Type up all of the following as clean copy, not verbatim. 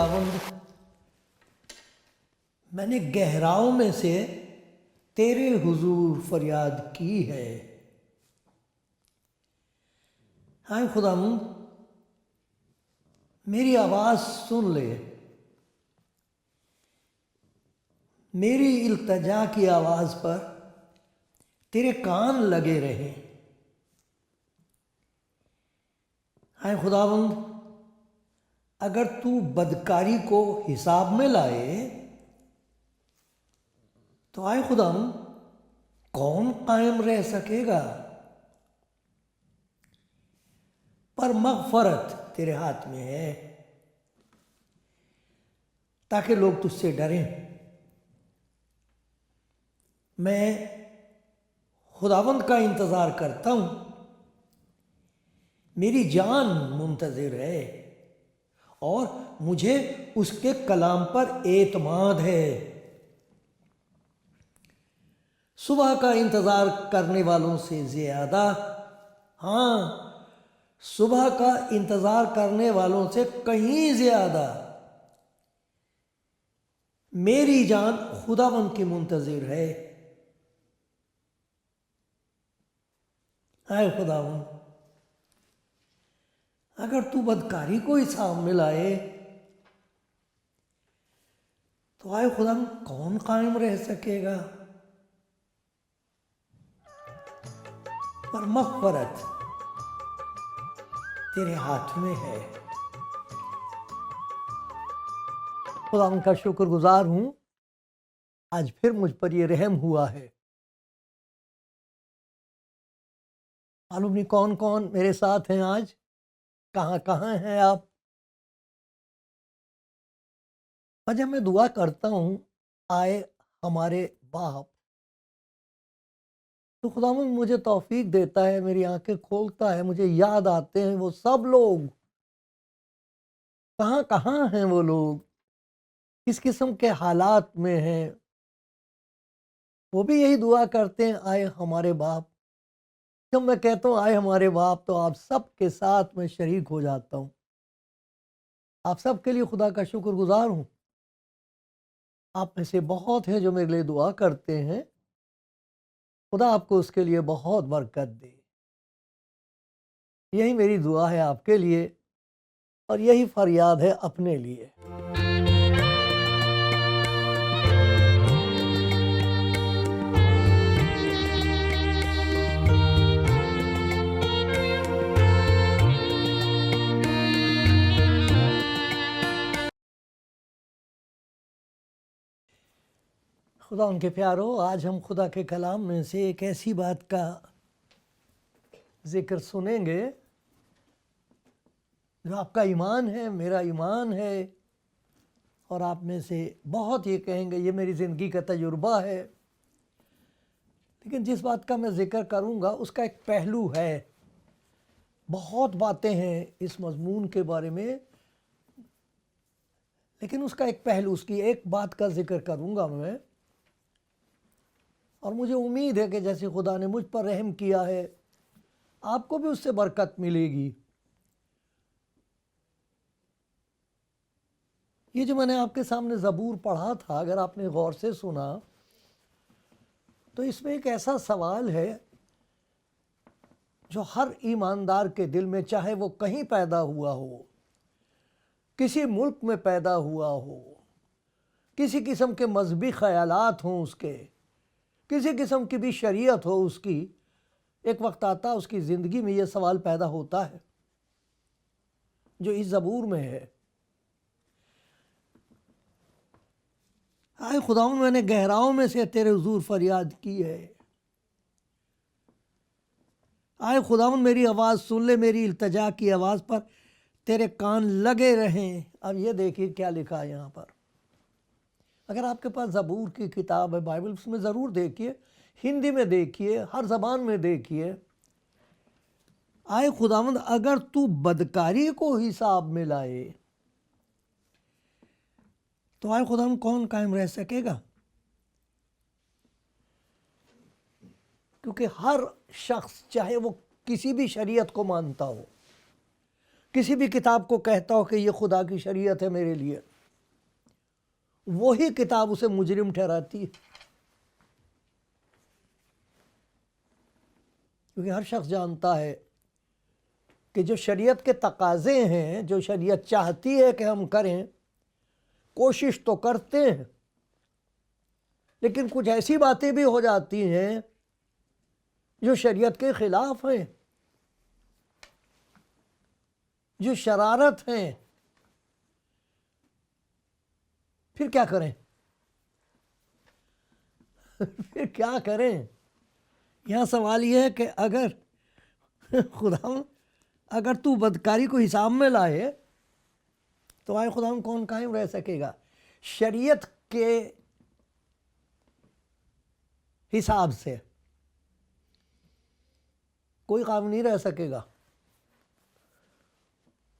خداوند، میں نے گہراؤں میں سے تیرے حضور فریاد کی ہے۔ ہائے خداوند، میری آواز سن لے، میری التجا کی آواز پر تیرے کان لگے رہیں۔ ہائے خداوند، اگر تو بدکاری کو حساب میں لائے تو آئے خداوند کون قائم رہ سکے گا؟ پر مغفرت تیرے ہاتھ میں ہے تاکہ لوگ تجھ سے ڈریں۔ میں خداوند کا انتظار کرتا ہوں، میری جان منتظر ہے اور مجھے اس کے کلام پر اعتماد ہے۔ صبح کا انتظار کرنے والوں سے زیادہ، ہاں صبح کا انتظار کرنے والوں سے کہیں زیادہ میری جان خداوند کی منتظر ہے۔ اے خداوند، اگر تو بدکاری کو حساب میں لائے تو اے خداوند کون قائم رہ سکے گا؟ پر مغفرت تیرے ہاتھ میں ہے۔ خداوند کا شکر گزار ہوں، آج پھر مجھ پر یہ رحم ہوا ہے۔ معلوم نہیں کون کون میرے ساتھ ہیں آج، کہاں کہاں ہیں آپ؟ اور جب میں دعا کرتا ہوں آئے ہمارے باپ، تو خداوند مجھے توفیق دیتا ہے، میری آنکھیں کھولتا ہے، مجھے یاد آتے ہیں وہ سب لوگ، کہاں کہاں ہیں وہ لوگ، کس قسم کے حالات میں ہیں۔ وہ بھی یہی دعا کرتے ہیں، آئے ہمارے باپ۔ جب میں کہتا ہوں آئے ہمارے باپ تو آپ سب کے ساتھ میں شریک ہو جاتا ہوں۔ آپ سب کے لیے خدا کا شکر گزار ہوں۔ آپ میں سے بہت ہیں جو میرے لیے دعا کرتے ہیں، خدا آپ کو اس کے لیے بہت برکت دے۔ یہی میری دعا ہے آپ کے لیے اور یہی فریاد ہے اپنے لیے۔ خدا ان کے پیارو، آج ہم خدا کے کلام میں سے ایک ایسی بات کا ذکر سنیں گے جو آپ کا ایمان ہے، میرا ایمان ہے، اور آپ میں سے بہت یہ کہیں گے یہ میری زندگی کا تجربہ ہے۔ لیکن جس بات کا میں ذکر کروں گا اس کا ایک پہلو ہے۔ بہت باتیں ہیں اس مضمون کے بارے میں، لیکن اس کا ایک پہلو، اس کی ایک بات کا ذکر کروں گا میں، اور مجھے امید ہے کہ جیسے خدا نے مجھ پر رحم کیا ہے آپ کو بھی اس سے برکت ملے گی۔ یہ جو میں نے آپ کے سامنے زبور پڑھا تھا، اگر آپ نے غور سے سنا تو اس میں ایک ایسا سوال ہے جو ہر ایماندار کے دل میں، چاہے وہ کہیں پیدا ہوا ہو، کسی ملک میں پیدا ہوا ہو، کسی قسم کے مذہبی خیالات ہوں اس کے، کسی قسم کی بھی شریعت ہو اس کی، ایک وقت آتا اس کی زندگی میں یہ سوال پیدا ہوتا ہے جو اس زبور میں ہے۔ اے خداوند، میں نے گہراؤں میں سے تیرے حضور فریاد کی ہے۔ اے خداوند، میری آواز سن لے، میری التجا کی آواز پر تیرے کان لگے رہیں۔ اب یہ دیکھیے کیا لکھا ہے یہاں پر۔ اگر آپ کے پاس زبور کی کتاب ہے، بائبل، اس میں ضرور دیکھیے، ہندی میں دیکھیے، ہر زبان میں دیکھیے۔ اے خداوند، اگر تو بدکاری کو حساب میں لائے تو اے خداوند کون قائم رہ سکے گا؟ کیونکہ ہر شخص، چاہے وہ کسی بھی شریعت کو مانتا ہو، کسی بھی کتاب کو کہتا ہو کہ یہ خدا کی شریعت ہے میرے لیے، وہی کتاب اسے مجرم ٹھہراتی ہے، کیونکہ ہر شخص جانتا ہے کہ جو شریعت کے تقاضے ہیں، جو شریعت چاہتی ہے کہ ہم کریں، کوشش تو کرتے ہیں، لیکن کچھ ایسی باتیں بھی ہو جاتی ہیں جو شریعت کے خلاف ہیں، جو شرارت ہیں۔ پھر کیا کریں؟ پھر کیا کریں؟ یہاں سوال یہ ہے کہ اگر تو بدکاری کو حساب میں لائے تو آئے خدا کون قائم رہ سکے گا؟ شریعت کے حساب سے کوئی قائم نہیں رہ سکے گا،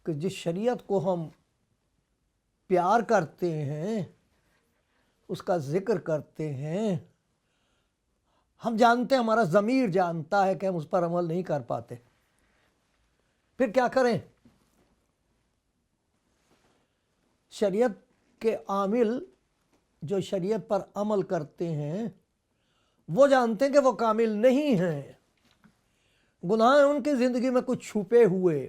کہ جس شریعت کو ہم پیار کرتے ہیں، اس کا ذکر کرتے ہیں، ہم جانتے ہیں، ہمارا ضمیر جانتا ہے کہ ہم اس پر عمل نہیں کر پاتے، پھر کیا کریں؟ شریعت کے عامل جو شریعت پر عمل کرتے ہیں وہ جانتے ہیں کہ وہ کامل نہیں ہیں، گناہ ان کی زندگی میں کچھ چھپے ہوئے،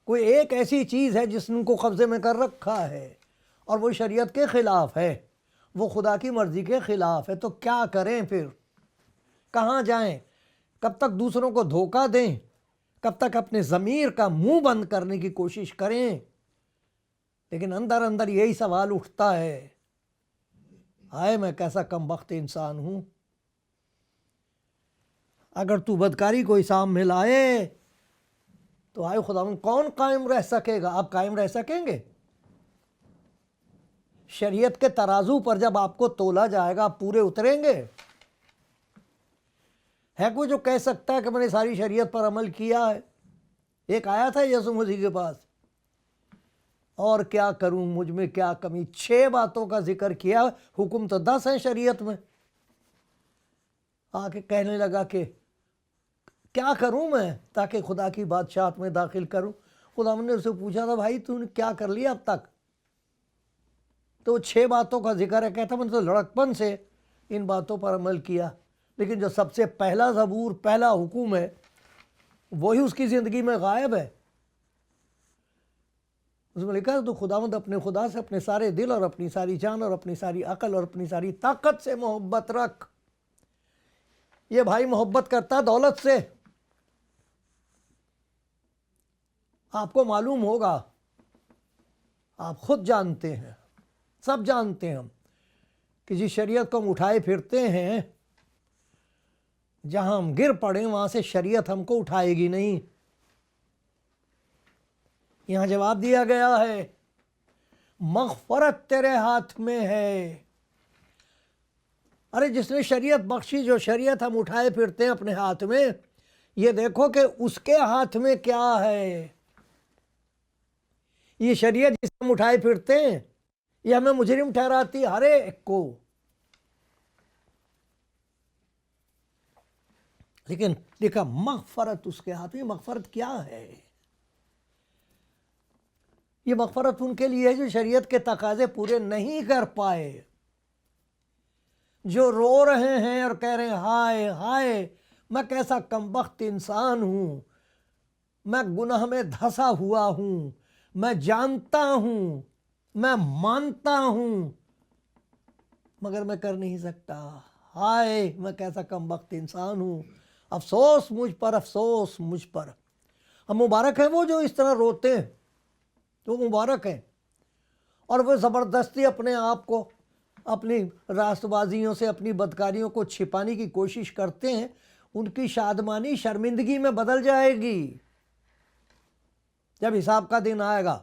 کوئی ایک ایسی چیز ہے جس نے ان کو قبضے میں کر رکھا ہے، اور وہ شریعت کے خلاف ہے، وہ خدا کی مرضی کے خلاف ہے۔ تو کیا کریں پھر؟ کہاں جائیں؟ کب تک دوسروں کو دھوکہ دیں؟ کب تک اپنے ضمیر کا منہ بند کرنے کی کوشش کریں؟ لیکن اندر اندر یہی سوال اٹھتا ہے، ہائے میں کیسا کم بخت انسان ہوں۔ اگر تو بدکاری کو حساب میں لائے تو آئے خدا کون قائم رہ سکے گا؟ آپ قائم رہ سکیں گے؟ شریعت کے ترازو پر جب آپ کو تولا جائے گا، آپ پورے اتریں گے؟ ہے کوئی جو کہہ سکتا ہے کہ میں نے ساری شریعت پر عمل کیا ہے؟ ایک آیا تھا یسوع مسیح کے پاس، اور کیا کروں، مجھ میں کیا کمی، 6 باتوں کا ذکر کیا، حکم تو 10 ہیں شریعت میں۔ آ کے کہنے لگا کہ کیا کروں میں تاکہ خدا کی بادشاہت میں داخل کروں؟ خدا نے اسے پوچھا تھا، بھائی تو نے کیا کر لیا اب تک؟ تو 6 باتوں کا ذکر ہے، کہتا میں نے تو لڑکپن سے ان باتوں پر عمل کیا، لیکن جو سب سے پہلا زبور، پہلا حکم ہے، وہی اس کی زندگی میں غائب ہے۔ اس میں لکھا ہے تو خداوند اپنے خدا سے اپنے سارے دل اور اپنی ساری جان اور اپنی ساری عقل اور اپنی ساری طاقت سے محبت رکھ۔ یہ بھائی محبت کرتا دولت سے، آپ کو معلوم ہوگا، آپ خود جانتے ہیں، سب جانتے ہیں ہم، کہ جس شریعت کو ہم اٹھائے پھرتے ہیں، جہاں ہم گر پڑیں وہاں سے شریعت ہم کو اٹھائے گی نہیں۔ یہاں جواب دیا گیا ہے، مغفرت تیرے ہاتھ میں ہے۔ ارے جس نے شریعت بخشی، جو شریعت ہم اٹھائے پھرتے ہیں اپنے ہاتھ میں، یہ دیکھو کہ اس کے ہاتھ میں کیا ہے۔ یہ شریعت جس ہم اٹھائے پھرتے ہیں، یہ ہمیں مجرم ٹھہراتی ہر ایک کو، لیکن دیکھا مغفرت اس کے ہاتھ میں۔ مغفرت کیا ہے؟ یہ مغفرت ان کے لیے ہے جو شریعت کے تقاضے پورے نہیں کر پائے، جو رو رہے ہیں اور کہہ رہے ہیں، ہائے ہائے میں کیسا کمبخت انسان ہوں، میں گناہ میں دھسا ہوا ہوں، میں جانتا ہوں، میں مانتا ہوں، مگر میں کر نہیں سکتا، ہائے میں کیسا کمبخت انسان ہوں، افسوس مجھ پر، افسوس مجھ پر۔ اب مبارک ہیں وہ جو اس طرح روتے ہیں، وہ مبارک ہیں، اور وہ زبردستی اپنے آپ کو اپنی راست بازیوں سے، اپنی بدکاریوں کو چھپانے کی کوشش کرتے ہیں، ان کی شادمانی شرمندگی میں بدل جائے گی جب حساب کا دن آئے گا۔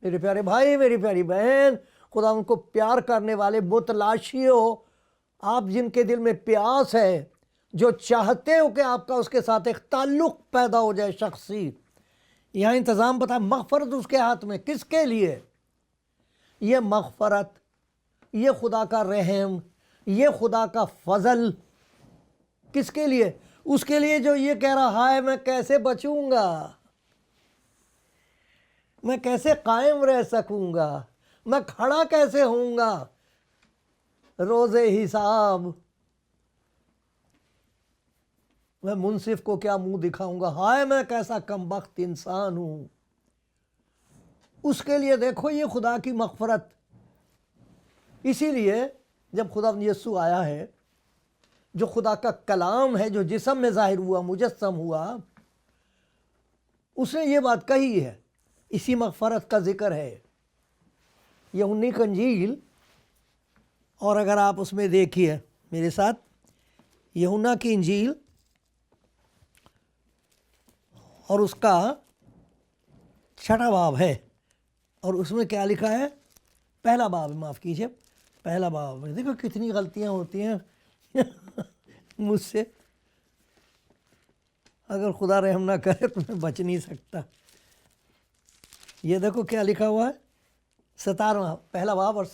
میرے پیارے بھائی، میری پیاری بہن، خدا ان کو پیار کرنے والے متلاشیو، آپ جن کے دل میں پیاس ہے، جو چاہتے ہو کہ آپ کا اس کے ساتھ ایک تعلق پیدا ہو جائے شخصی، یہاں انتظام بتا، مغفرت اس کے ہاتھ میں۔ کس کے لیے یہ مغفرت؟ یہ خدا کا رحم، یہ خدا کا فضل کس کے لیے؟ اس کے لیے جو یہ کہہ رہا ہے میں کیسے بچوں گا، میں کیسے قائم رہ سکوں گا، میں کھڑا کیسے ہوں گا روز حساب؟ میں منصف کو کیا منہ دکھاؤں گا؟ ہائے میں کیسا کم بخت انسان ہوں۔ اس کے لیے دیکھو یہ خدا کی مغفرت۔ اسی لیے جب خدا یسوع آیا ہے، جو خدا کا کلام ہے، جو جسم میں ظاہر ہوا، مجسم ہوا، اس نے یہ بات کہی ہے، اسی مغفرت کا ذکر ہے۔ یوحنا کی انجیل، اور اگر آپ اس میں دیکھیے میرے ساتھ، یوحنا کی انجیل اور اس کا 6واں باب ہے، اور اس میں کیا لکھا ہے؟ پہلا باب، معاف کیجیے، پہلا باب۔ دیکھو کتنی غلطیاں ہوتی ہیں مجھ سے، اگر خدا رحم نہ کرے تو میں بچ نہیں سکتا۔ یہ دیکھو کیا لکھا ہوا ہے، 17واں پہلا باب اور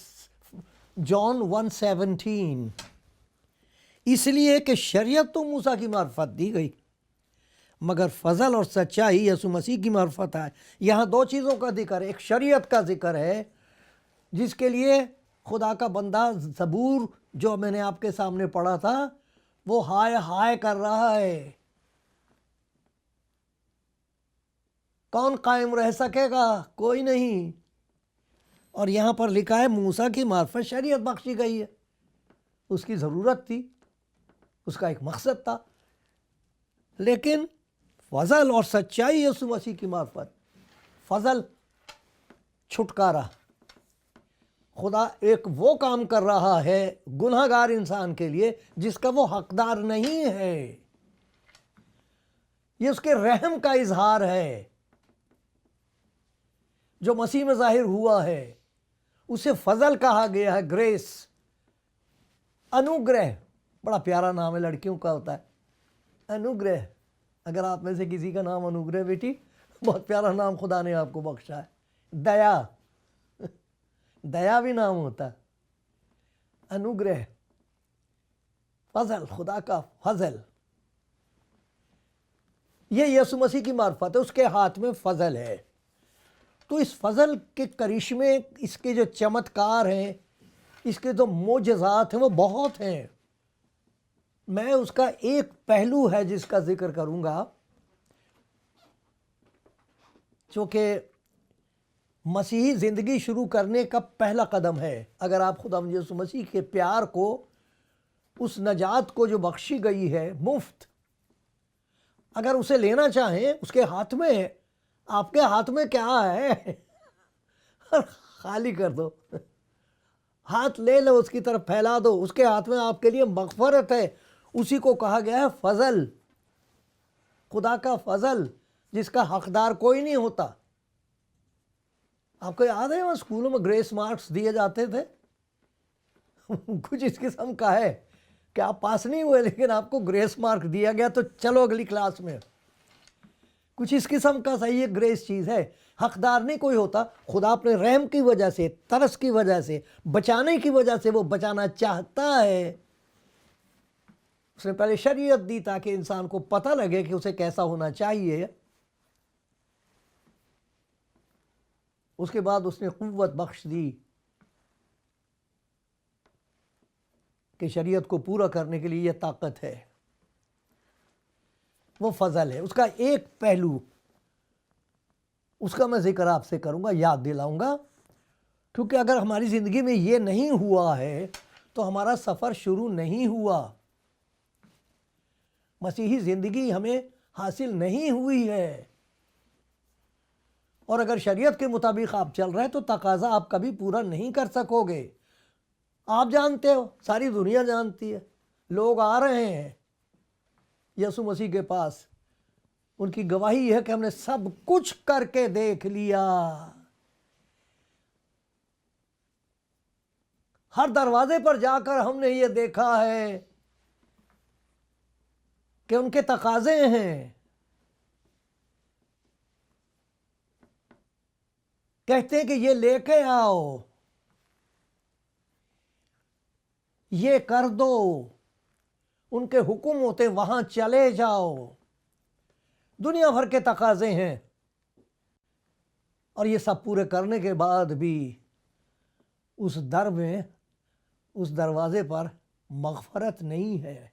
جان 1:17، اس لیے کہ شریعت تو موسیٰ کی معرفت دی گئی، مگر فضل اور سچائی یسوع مسیح کی معرفت ہے۔ یہاں دو چیزوں کا ذکر ہے، ایک شریعت کا ذکر ہے جس کے لیے خدا کا بندہ زبور جو میں نے آپ کے سامنے پڑھا تھا وہ ہائے ہائے کر رہا ہے، کون قائم رہ سکے گا؟ کوئی نہیں۔ اور یہاں پر لکھا ہے موسیٰ کی معرفت شریعت بخشی گئی ہے، اس کی ضرورت تھی، اس کا ایک مقصد تھا، لیکن فضل اور سچائی یسوع مسیح کی معرفت۔ فضل چھٹکارا، خدا ایک وہ کام کر رہا ہے گناہ گار انسان کے لیے جس کا وہ حقدار نہیں ہے، یہ اس کے رحم کا اظہار ہے جو مسیح میں ظاہر ہوا ہے، اسے فضل کہا گیا ہے، گریس، انوگرہ، بڑا پیارا نام ہے، لڑکیوں کا ہوتا ہے انوگرہ۔ اگر آپ میں سے کسی کا نام انوگرہ بیٹی، بہت پیارا نام خدا نے آپ کو بخشا ہے۔ دیا، دیا بھی نام ہوتا ہے، انوگرہ، فضل، خدا کا فضل، یہ یسوع مسیح کی معرفت ہے، اس کے ہاتھ میں فضل ہے۔ تو اس فضل کے کرشمے، اس کے جو چمتکار ہیں، اس کے جو معجزات ہیں وہ بہت ہیں۔ میں اس کا ایک پہلو ہے جس کا ذکر کروں گا، چونکہ مسیحی زندگی شروع کرنے کا پہلا قدم ہے۔ اگر آپ خدا یسوع مسیح کے پیار کو، اس نجات کو جو بخشی گئی ہے مفت، اگر اسے لینا چاہیں، اس کے ہاتھ میں ہے۔ آپ کے ہاتھ میں کیا ہے؟ خالی کر دو، ہاتھ لے لو، اس کی طرف پھیلا دو، اس کے ہاتھ میں آپ کے لیے مغفرت ہے۔ اسی کو کہا گیا ہے فضل، خدا کا فضل جس کا حقدار کوئی نہیں ہوتا۔ آپ کو یاد ہے وہ اسکولوں میں گریس مارکس دیے جاتے تھے؟ کچھ اس قسم کا ہے کہ آپ پاس نہیں ہوئے لیکن آپ کو گریس مارک دیا گیا تو چلو اگلی کلاس میں، کچھ اس قسم کا صحیح گریس چیز ہے۔ حقدار نہیں کوئی ہوتا، خدا اپنے رحم کی وجہ سے، ترس کی وجہ سے، بچانے کی وجہ سے وہ بچانا چاہتا ہے۔ اس نے پہلے شریعت دی تاکہ انسان کو پتہ لگے کہ اسے کیسا ہونا چاہیے، اس کے بعد اس نے قوت بخش دی کہ شریعت کو پورا کرنے کے لیے یہ طاقت ہے، وہ فضل ہے۔ اس کا ایک پہلو، اس کا میں ذکر آپ سے کروں گا، یاد دلاؤں گا، کیونکہ اگر ہماری زندگی میں یہ نہیں ہوا ہے تو ہمارا سفر شروع نہیں ہوا، مسیحی زندگی ہمیں حاصل نہیں ہوئی ہے۔ اور اگر شریعت کے مطابق آپ چل رہے ہیں تو تقاضا آپ کبھی پورا نہیں کر سکو گے۔ آپ جانتے ہو، ساری دنیا جانتی ہے، لوگ آ رہے ہیں یسوع مسیح کے پاس، ان کی گواہی ہے کہ ہم نے سب کچھ کر کے دیکھ لیا، ہر دروازے پر جا کر ہم نے یہ دیکھا ہے کہ ان کے تقاضے ہیں۔ کہتے ہیں کہ یہ لے کے آؤ، یہ کر دو، ان کے حکم ہوتے وہاں چلے جاؤ، دنیا بھر کے تقاضے ہیں۔ اور یہ سب پورے کرنے کے بعد بھی اس در میں، اس دروازے پر مغفرت نہیں ہے،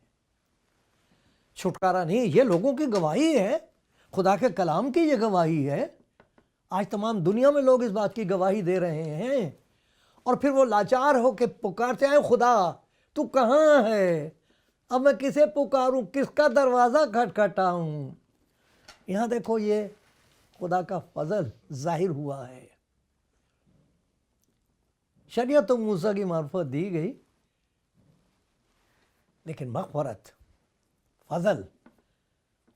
چھٹکارا نہیں ہے۔ یہ لوگوں کی گواہی ہے، خدا کے کلام کی یہ گواہی ہے۔ آج تمام دنیا میں لوگ اس بات کی گواہی دے رہے ہیں، اور پھر وہ لاچار ہو کے پکارتے ہیں، خدا تو کہاں ہے؟ اب میں کسے پکاروں؟ کس کا دروازہ کھٹکھٹاؤں؟ یہاں دیکھو، یہ خدا کا فضل ظاہر ہوا ہے۔ شریعت تو موسیٰ کی معرفت دی گئی، لیکن مغفرت، فضل،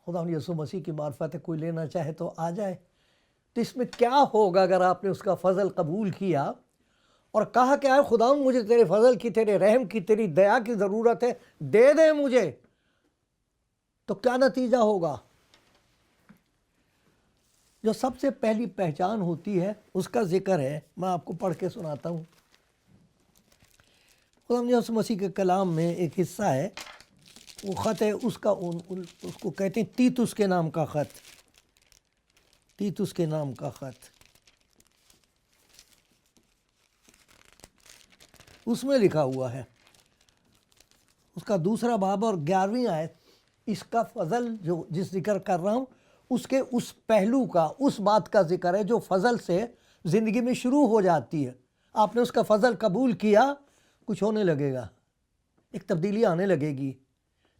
خدا یسوع مسیح کی معرفت ہے۔ کوئی لینا چاہے تو آ جائے۔ تو اس میں کیا ہوگا اگر آپ نے اس کا فضل قبول کیا اور کہا کہ اے خدا مجھے تیرے فضل کی، تیرے رحم کی، تیری دیا کی ضرورت ہے، دے دے مجھے، تو کیا نتیجہ ہوگا؟ جو سب سے پہلی پہچان ہوتی ہے اس کا ذکر ہے، میں آپ کو پڑھ کے سناتا ہوں۔ خدا یسوع مسیح کے کلام میں ایک حصہ ہے، وہ خط ہے اس کا، اس کو کہتے ہیں تیتس کے نام کا خط، تیتس کے نام کا خط۔ اس میں لکھا ہوا ہے، اس کا 2 باب اور 11ویں آیت، اس کا فضل جو جس ذکر کر رہا ہوں اس کے اس پہلو کا، اس بات کا ذکر ہے جو فضل سے زندگی میں شروع ہو جاتی ہے۔ آپ نے اس کا فضل قبول کیا، کچھ ہونے لگے گا، ایک تبدیلی آنے لگے گی،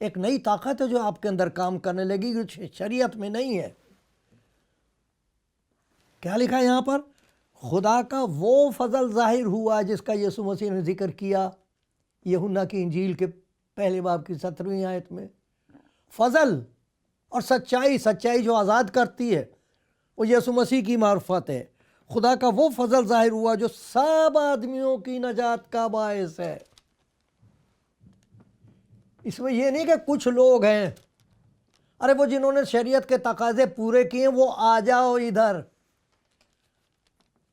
ایک نئی طاقت ہے جو آپ کے اندر کام کرنے لگی، جو شریعت میں نہیں ہے۔ کیا لکھا ہے یہاں پر؟ خدا کا وہ فضل ظاہر ہوا جس کا یسوع مسیح نے ذکر کیا یوحنا کی انجیل کے 1 باب کی 17ویں آیت میں۔ فضل اور سچائی، سچائی جو آزاد کرتی ہے، وہ یسوع مسیح کی معرفت ہے۔ خدا کا وہ فضل ظاہر ہوا جو سب آدمیوں کی نجات کا باعث ہے۔ اس میں یہ نہیں کہ کچھ لوگ ہیں، ارے وہ جنہوں نے شریعت کے تقاضے پورے کیے وہ آ جاؤ ادھر،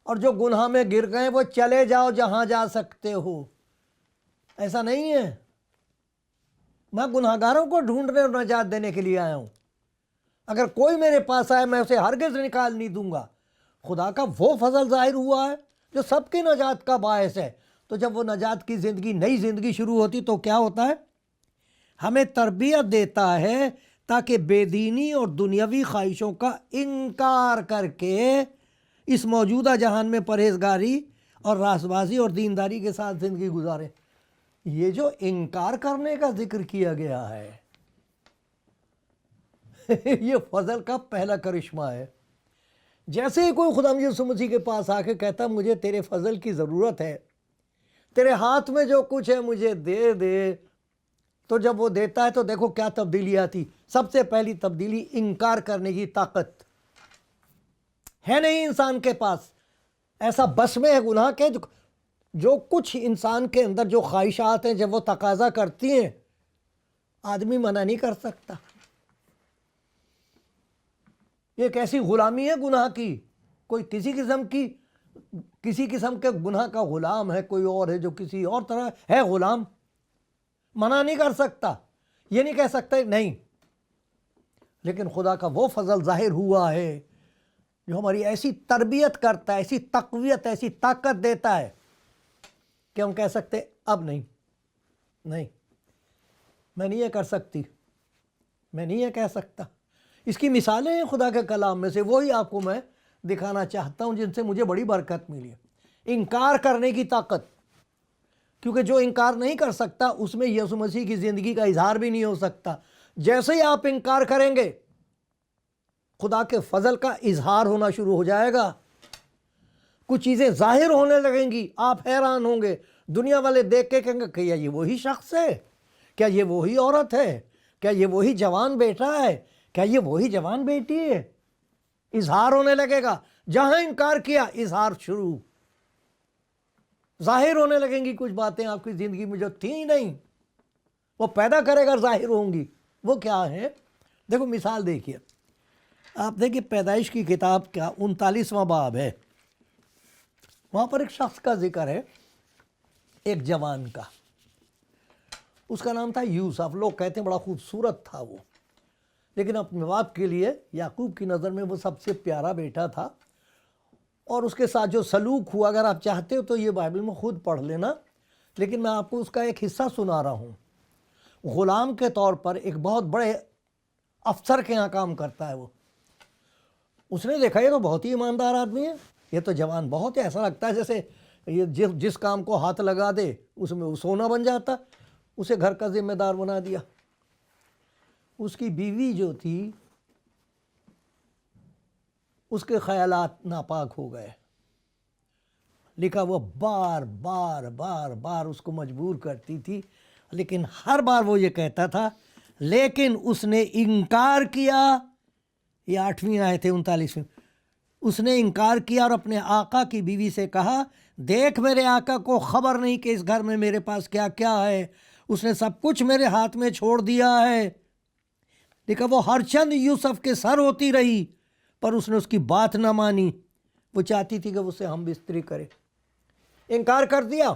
اور جو گناہ میں گر گئے وہ چلے جاؤ جہاں جا سکتے ہو۔ ایسا نہیں ہے۔ میں گناہگاروں کو ڈھونڈنے اور نجات دینے کے لیے آیا ہوں۔ اگر کوئی میرے پاس آئے میں اسے ہرگز نکال نہیں دوں گا۔ خدا کا وہ فضل ظاہر ہوا ہے جو سب کی نجات کا باعث ہے۔ تو جب وہ نجات کی زندگی، نئی زندگی شروع ہوتی تو کیا ہوتا ہے؟ ہمیں تربیت دیتا ہے تاکہ بے دینی اور دنیاوی خواہشوں کا انکار کر کے اس موجودہ جہان میں پرہیزگاری اور راست بازی اور دینداری کے ساتھ زندگی گزاریں۔ یہ جو انکار کرنے کا ذکر کیا گیا ہے یہ فضل کا پہلا کرشمہ ہے۔ جیسے ہی کوئی خدا یسوع مسیح کے پاس آ کے کہتا مجھے تیرے فضل کی ضرورت ہے، تیرے ہاتھ میں جو کچھ ہے مجھے دے دے، تو جب وہ دیتا ہے تو دیکھو کیا تبدیلی آتی۔ سب سے پہلی تبدیلی انکار کرنے کی طاقت ہے نہیں انسان کے پاس۔ ایسا بس میں ہے گناہ کے، جو کچھ انسان کے اندر جو خواہشات ہیں جب وہ تقاضا کرتی ہیں آدمی منع نہیں کر سکتا۔ یہ ایک ایسی غلامی ہے گناہ کی، کوئی کسی قسم کے گناہ کا غلام ہے، کوئی اور ہے جو کسی اور طرح ہے غلام، منع نہیں کر سکتا، یہ نہیں کہہ سکتا نہیں۔ لیکن خدا کا وہ فضل ظاہر ہوا ہے جو ہماری ایسی تربیت کرتا ہے، ایسی تقویت، ایسی طاقت دیتا ہے کہ ہم کہہ سکتے اب نہیں، میں نہیں یہ کر سکتی، میں نہیں یہ کہہ سکتا۔ اس کی مثالیں ہیں خدا کے کلام میں سے، وہی آپ کو میں دکھانا چاہتا ہوں جن سے مجھے بڑی برکت ملی ہے۔ انکار کرنے کی طاقت، کیونکہ جو انکار نہیں کر سکتا اس میں یسوع مسیح کی زندگی کا اظہار بھی نہیں ہو سکتا۔ جیسے ہی آپ انکار کریں گے خدا کے فضل کا اظہار ہونا شروع ہو جائے گا، کچھ چیزیں ظاہر ہونے لگیں گی، آپ حیران ہوں گے۔ دنیا والے دیکھ کے کہیں گے کیا یہ وہی شخص ہے؟ کیا یہ وہی عورت ہے؟ کیا یہ وہی جوان بیٹا ہے؟ کیا یہ وہی جوان بیٹی ہے؟ اظہار ہونے لگے گا۔ جہاں انکار کیا اظہار شروع، ظاہر ہونے لگیں گی کچھ باتیں آپ کی زندگی میں جو تھیں نہیں، وہ پیدا کرے گا، ظاہر ہوں گی۔ وہ کیا ہے؟ دیکھو مثال دیکھیے، آپ دیکھیے پیدائش کی کتاب کا 39واں باب ہے، وہاں پر ایک شخص کا ذکر ہے، ایک جوان کا، اس کا نام تھا یوسف۔ لوگ کہتے ہیں بڑا خوبصورت تھا وہ، لیکن اپنے باپ کے لیے یعقوب کی نظر میں وہ سب سے پیارا بیٹا تھا۔ اور اس کے ساتھ جو سلوک ہوا، اگر آپ چاہتے ہو تو یہ بائبل میں خود پڑھ لینا، لیکن میں آپ کو اس کا ایک حصہ سنا رہا ہوں۔ غلام کے طور پر ایک بہت بڑے افسر کے یہاں کام کرتا ہے وہ۔ اس نے دیکھا یہ تو بہت ہی ایماندار آدمی ہے، یہ تو جوان بہت ہے، ایسا لگتا ہے جیسے یہ جس کام کو ہاتھ لگا دے اس میں وہ سونا بن جاتا۔ اسے گھر کا ذمہ دار بنا دیا۔ اس کی بیوی جو تھی اس کے خیالات ناپاک ہو گئے۔ لکھا وہ بار بار بار بار اس کو مجبور کرتی تھی، لیکن ہر بار وہ یہ کہتا تھا لیکن اس نے انکار کیا۔ یہ 8ویں آیت ہے 39ویں۔ اس نے انکار کیا اور اپنے آقا کی بیوی سے کہا دیکھ میرے آقا کو خبر نہیں کہ اس گھر میں میرے پاس کیا کیا ہے، اس نے سب کچھ میرے ہاتھ میں چھوڑ دیا ہے۔ لکھا وہ ہر چند یوسف کے سر ہوتی رہی پر اس نے اس کی بات نہ مانی۔ وہ چاہتی تھی کہ وہ اسے ہم بستری کرے، انکار کر دیا۔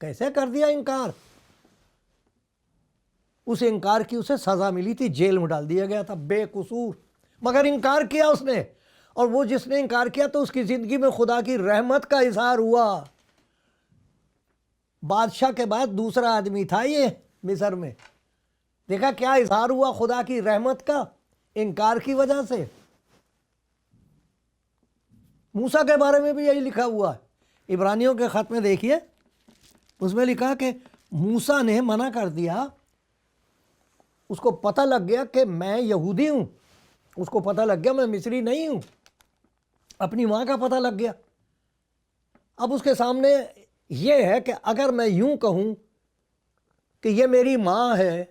کیسے کر دیا انکار؟ اس انکار کی اسے سزا ملی تھی، جیل میں ڈال دیا گیا تھا بے قصور، مگر انکار کیا اس نے۔ اور وہ جس نے انکار کیا تو اس کی زندگی میں خدا کی رحمت کا اظہار ہوا۔ بادشاہ کے بعد دوسرا آدمی تھا یہ مصر میں۔ دیکھا کیا اظہار ہوا خدا کی رحمت کا انکار کی وجہ سے۔ موسیٰ کے بارے میں بھی یہی لکھا ہوا ہے، عبرانیوں کے خط میں دیکھیے، اس میں لکھا کہ موسیٰ نے منع کر دیا۔ اس کو پتہ لگ گیا کہ میں یہودی ہوں، اس کو پتہ لگ گیا میں مصری نہیں ہوں، اپنی ماں کا پتہ لگ گیا۔ اب اس کے سامنے یہ ہے کہ اگر میں یوں کہوں کہ یہ میری ماں ہے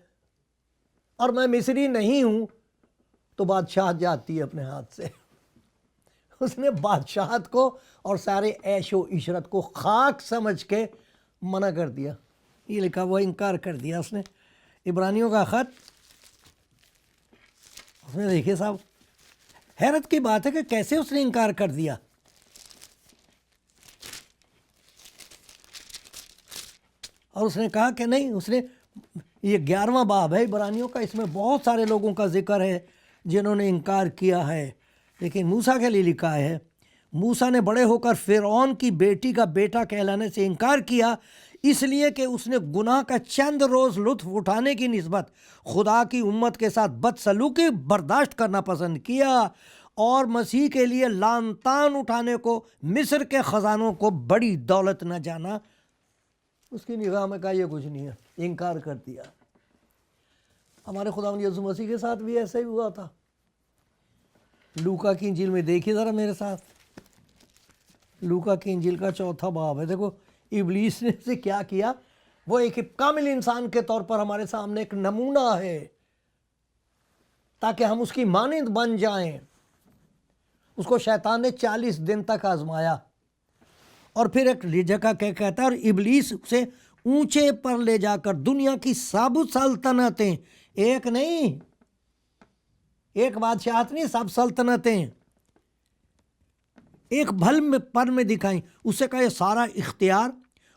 اور میں مصری نہیں ہوں تو بادشاہت جاتی ہے اپنے ہاتھ سے۔ اس نے بادشاہت کو اور سارے عیش و عشرت کو خاک سمجھ کے منع کر دیا۔ یہ لکھا وہ انکار کر دیا اس نے۔ عبرانیوں کا خط، اس میں دیکھیے صاحب، حیرت کی بات ہے کہ کیسے اس نے انکار کر دیا۔ اور اس نے کہا کہ نہیں، اس نے، یہ 11واں باب ہے عبرانیوں کا، اس میں بہت سارے لوگوں کا ذکر ہے جنہوں نے انکار کیا ہے، لیکن موسیٰ کے لیے لکھا ہے موسیٰ نے بڑے ہو کر فرعون کی بیٹی کا بیٹا کہلانے سے انکار کیا، اس لیے کہ اس نے گناہ کا چند روز لطف اٹھانے کی نسبت خدا کی امت کے ساتھ بدسلوکی برداشت کرنا پسند کیا اور مسیح کے لیے لعن طعن اٹھانے کو مصر کے خزانوں کو بڑی دولت نہ جانا۔ اس کی نگاہ میں کہا یہ کچھ نہیں ہے، انکار کر دیا۔ ہمارے خداوند یسوع مسیح کے ساتھ بھی ایسا ہی ہوا تھا۔ لوکا کی انجیل میں دیکھیے ذرا میرے ساتھ، لوکا کی انجیل کا 4واں باب ہے۔ دیکھو ابلیس نے سے کیا کیا۔ وہ ایک کامل انسان کے طور پر ہمارے سامنے ایک نمونہ ہے تاکہ ہم اس کی مانند بن جائیں۔ اس کو شیطان نے 40 دن تک آزمایا اور پھر ایک جگہ کہتا ہے اور ابلیس اسے اونچے پر لے جا کر دنیا کی سب سلطنتیں، ایک نہیں، ایک بادشاہت نہیں، سب سلطنتیں ایک بھل میں پر میں دکھائیں۔ اس سے کہا یہ سارا اختیار،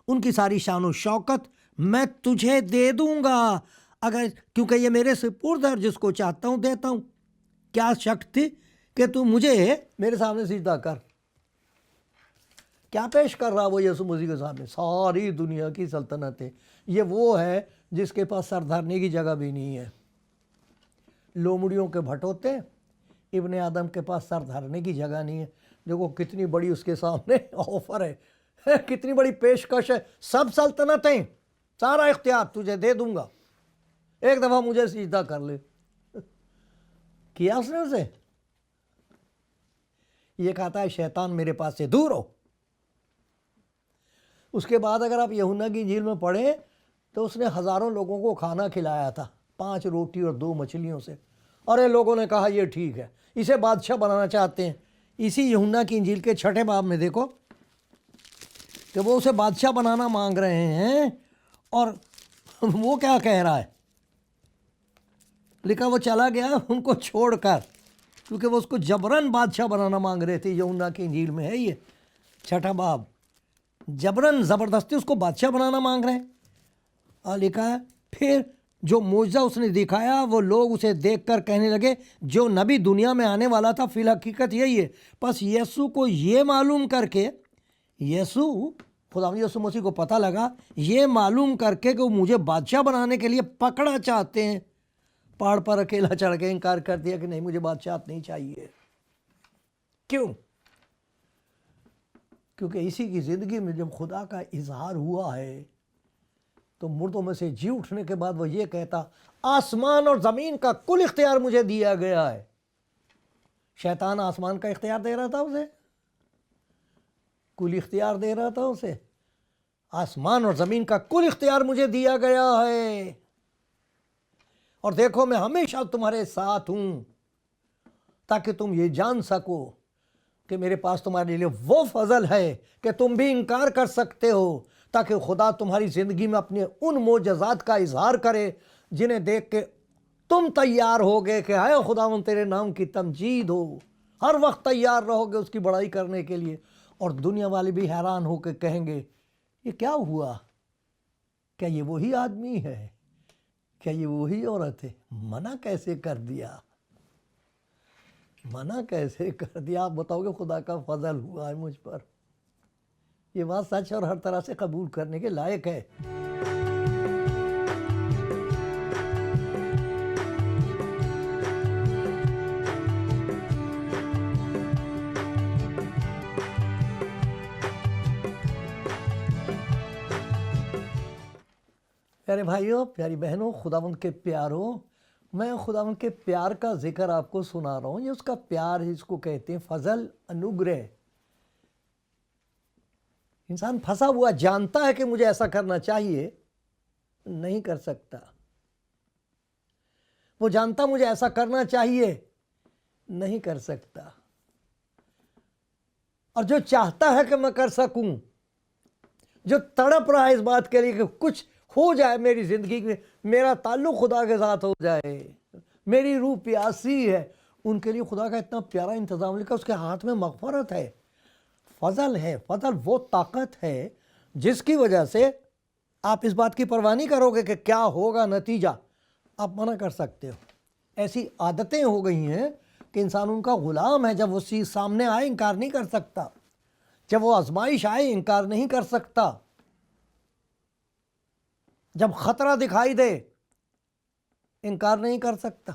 ان کی ساری شان و شوکت میں تجھے دے دوں گا، اگر کیونکہ یہ میرے سپرد ہے، جس کو چاہتا ہوں دیتا ہوں۔ کیا شک تھی کہ تو مجھے میرے سامنے سجدہ کر۔ کیا پیش کر رہا وہ یسوع مسیح کے سامنے؟ ساری دنیا کی سلطنتیں۔ یہ وہ ہے جس کے پاس سر دھرنے کی جگہ بھی نہیں ہے۔ لومڑیوں کے بھٹوتے، ابن آدم کے پاس سر دھرنے کی جگہ نہیں ہے۔ دیکھو کتنی بڑی اس کے سامنے آفر ہے، کتنی بڑی پیشکش ہے۔ سب سلطنتیں، سارا اختیار تجھے دے دوں گا، ایک دفعہ مجھے سجدہ کر لے۔ کیا اس نے اسے؟ یہ کہتا ہے شیطان میرے پاس سے دور ہو۔ اس کے بعد اگر آپ یوحنا کی انجیل میں پڑھیں تو اس نے ہزاروں لوگوں کو کھانا کھلایا تھا 5 روٹی اور 2 مچھلیوں سے، اور یہ لوگوں نے کہا یہ ٹھیک ہے، اسے بادشاہ بنانا چاہتے ہیں۔ اسی یوحنا کی انجیل کے 6 باب میں دیکھو کہ وہ اسے بادشاہ بنانا مانگ رہے ہیں، اور وہ کیا کہہ رہا ہے؟ لکھا وہ چلا گیا ان کو چھوڑ کر، کیونکہ وہ اس کو جبراً بادشاہ بنانا مانگ رہے تھے۔ یوحنا کی انجیل میں ہے یہ 6 باب، جبراً زبردستی اس کو بادشاہ بنانا مانگ رہے ہیں۔ اور لکھا ہے پھر جو معجزہ اس نے دکھایا وہ لوگ اسے دیکھ کر کہنے لگے جو نبی دنیا میں آنے والا تھا فی الحقیقت یہی ہے۔ پس یسوع کو یہ معلوم کر کے، خدا یسوع مسیح کو پتہ لگا یہ معلوم کر کے کہ وہ مجھے بادشاہ بنانے کے لیے پکڑا چاہتے ہیں، پہاڑ پر اکیلا چڑھ کے انکار کر دیا کہ نہیں، مجھے بادشاہت نہیں چاہیے۔ کیوں؟ کیونکہ اسی کی زندگی میں جب خدا کا اظہار ہوا ہے تو مردوں میں سے جی اٹھنے کے بعد وہ یہ کہتا آسمان اور زمین کا کل اختیار مجھے دیا گیا ہے۔ شیطان آسمان کا اختیار دے رہا تھا اسے، کل اختیار دے رہا تھا اسے، آسمان اور زمین کا کل اختیار مجھے دیا گیا ہے، اور دیکھو میں ہمیشہ تمہارے ساتھ ہوں تاکہ تم یہ جان سکو کہ میرے پاس تمہارے لیے وہ فضل ہے کہ تم بھی انکار کر سکتے ہو، تاکہ خدا تمہاری زندگی میں اپنے ان معجزات کا اظہار کرے جنہیں دیکھ کے تم تیار ہوگے کہ اے خداوند تیرے نام کی تمجید ہو، ہر وقت تیار رہو گے اس کی بڑائی کرنے کے لیے، اور دنیا والے بھی حیران ہو کے کہیں گے یہ کیا ہوا؟ کیا یہ وہی آدمی ہے؟ کیا یہ وہی عورت ہے؟ منع کیسے کر دیا؟ منع کیسے کر دیا؟ آپ بتاؤ گے خدا کا فضل ہوا ہے مجھ پر، یہ بات سچ اور ہر طرح سے قبول کرنے کے لائق ہے۔ پیارے بھائیوں، پیاری بہنوں، خداوند کے پیاروں، میں خداوند کے پیار کا ذکر آپ کو سنا رہا ہوں۔ یہ اس کا پیار، اس کو کہتے ہیں فضل، انوگرہ۔ انسان پھنسا ہوا جانتا ہے کہ مجھے ایسا کرنا چاہیے، نہیں کر سکتا۔ وہ جانتا مجھے ایسا کرنا چاہیے، نہیں کر سکتا۔ اور جو چاہتا ہے کہ میں کر سکوں، جو تڑپ رہا ہے اس بات کے لیے کہ کچھ ہو جائے میری زندگی میں، میرا تعلق خدا کے ساتھ ہو جائے، میری روح پیاسی ہے، ان کے لیے خدا کا اتنا پیارا انتظام لکھا، اس کے ہاتھ میں مغفرت ہے، فضل ہے۔ فضل وہ طاقت ہے جس کی وجہ سے آپ اس بات کی پرواہ نہیں کرو گے کہ کیا ہوگا نتیجہ، آپ منع کر سکتے ہو۔ ایسی عادتیں ہو گئی ہیں کہ انسان ان کا غلام ہے، جب وہ چیز سامنے آئے انکار نہیں کر سکتا، جب وہ آزمائش آئے انکار نہیں کر سکتا، جب خطرہ دکھائی دے انکار نہیں کر سکتا۔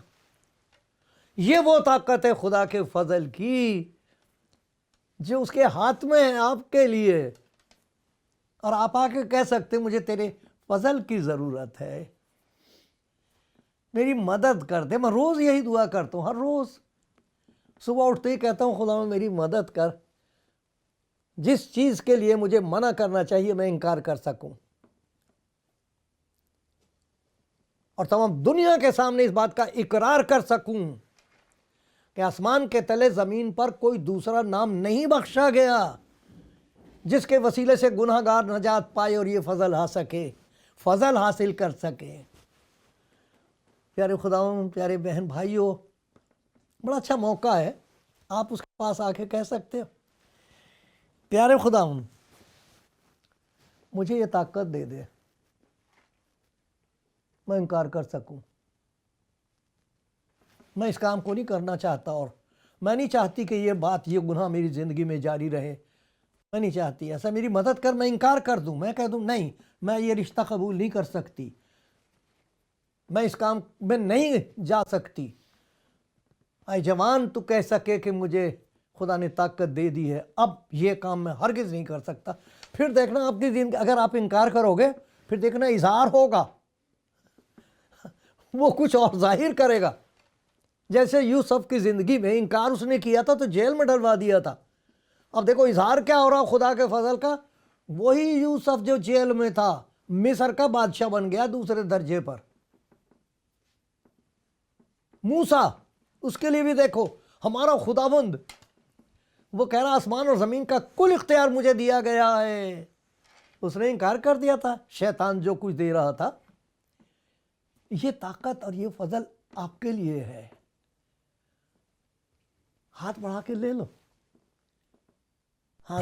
یہ وہ طاقت ہے خدا کے فضل کی جو اس کے ہاتھ میں ہے آپ کے لیے، اور آپ آ کے کہہ سکتے مجھے تیرے فضل کی ضرورت ہے، میری مدد کر دے۔ میں روز یہی دعا کرتا ہوں، ہر روز صبح اٹھتے ہی کہتا ہوں خدا میری مدد کر، جس چیز کے لیے مجھے منع کرنا چاہیے میں انکار کر سکوں، اور تمام دنیا کے سامنے اس بات کا اقرار کر سکوں کہ آسمان کے تلے زمین پر کوئی دوسرا نام نہیں بخشا گیا جس کے وسیلے سے گناہ گار نجات پائے اور یہ فضل فضل حاصل کر سکے۔ پیارے خداوند، پیارے بہن بھائیوں، بڑا اچھا موقع ہے، آپ اس کے پاس آ کے کہہ سکتے ہو پیارے خداوند مجھے یہ طاقت دے دے، میں انکار کر سکوں، میں اس کام کو نہیں کرنا چاہتا، اور میں نہیں چاہتی کہ یہ گناہ میری زندگی میں جاری رہے، میں نہیں چاہتی ایسا، میری مدد کر، میں انکار کر دوں، میں کہہ دوں نہیں، میں یہ رشتہ قبول نہیں کر سکتی، میں اس کام میں نہیں جا سکتی۔ اے جوان تو کہہ سکے کہ مجھے خدا نے طاقت دے دی ہے، اب یہ کام میں ہرگز نہیں کر سکتا، پھر دیکھنا آپ کی زندگی، اگر آپ انکار کرو گے پھر دیکھنا اظہار ہوگا، وہ کچھ اور ظاہر کرے گا۔ جیسے یوسف کی زندگی میں انکار اس نے کیا تھا تو جیل میں ڈلوا دیا تھا، اب دیکھو اظہار کیا ہو رہا خدا کے فضل کا، وہی یوسف جو جیل میں تھا مصر کا بادشاہ بن گیا دوسرے درجے پر۔ موسیٰ، اس کے لیے بھی دیکھو ہمارا خداوند، وہ کہہ رہا آسمان اور زمین کا کل اختیار مجھے دیا گیا ہے، اس نے انکار کر دیا تھا، شیطان جو کچھ دے رہا تھا۔ یہ طاقت اور یہ فضل آپ کے لیے ہے، ہاتھ بڑھا کے لے لو۔ ہاں